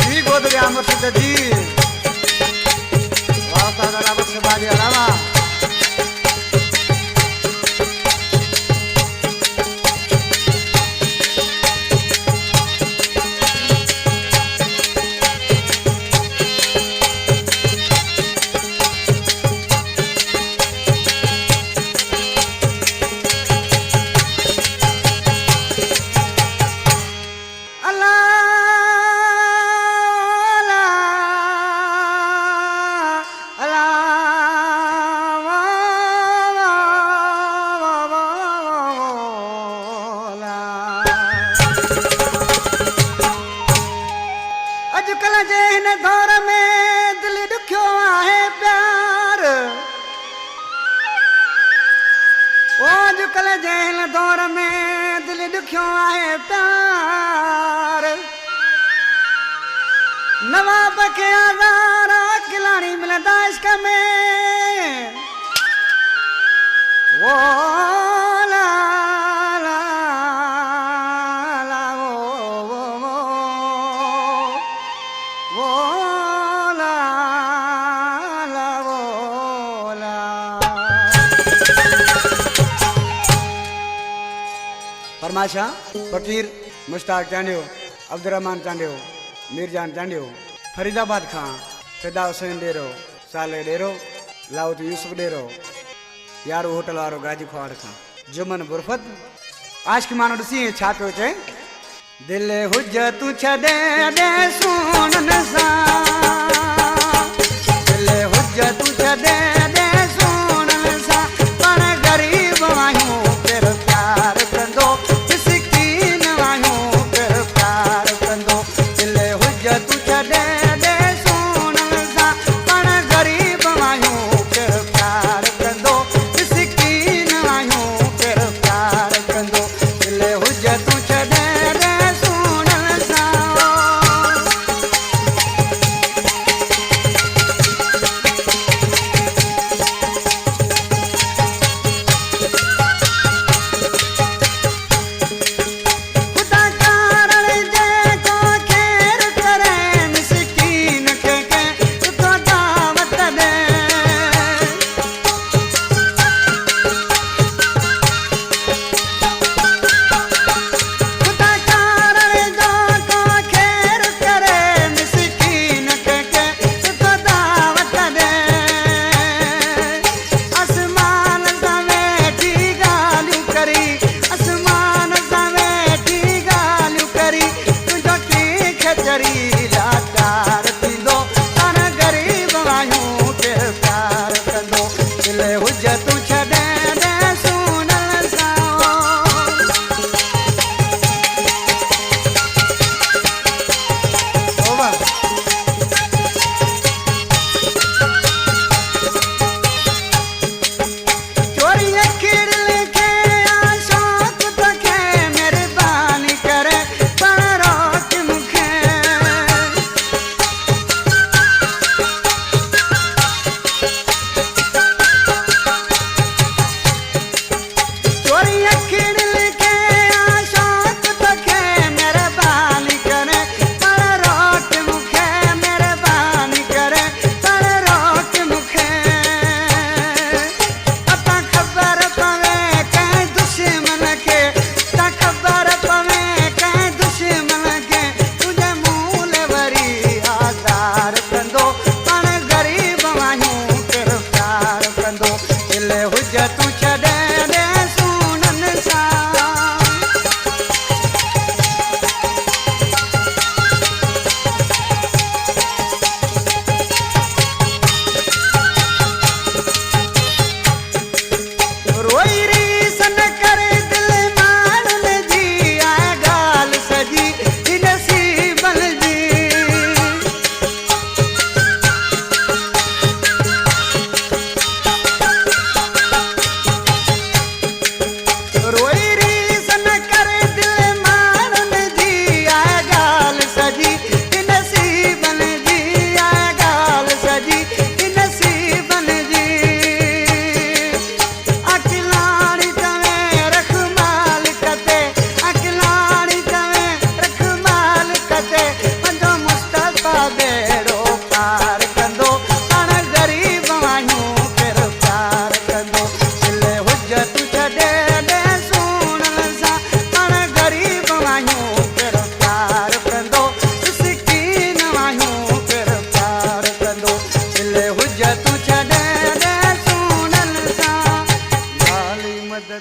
जी गोदरे अमर सिद्ध जी वास्ता दादा बख्श बाजी अलावा जेल दौर में दिल दुखियो आहे प्यार नवाब के आज़ारा खिलाड़ी मिलंदा इश्क में वो ला ला ला वो ला ला वो ला फरमाशा फकीर मुश्ताक चांडियो अब्दुर्रहमान चांडियो मीरजान चांडियो फरीदाबाद खां फिदा हुसैन डेरो साले डेरो लाउत यूसुफ डेरो यारो होटल वारो गाजी खुआड़ खां जुमन बुरफत आज की मानो ॾिसी छा पियो चए दिल हुज तू छॾे दे सुन सां दिल हुज तू छॾे दे सुन सां पण गरीब आहियूं तेरो प्यार कंदो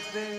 जगत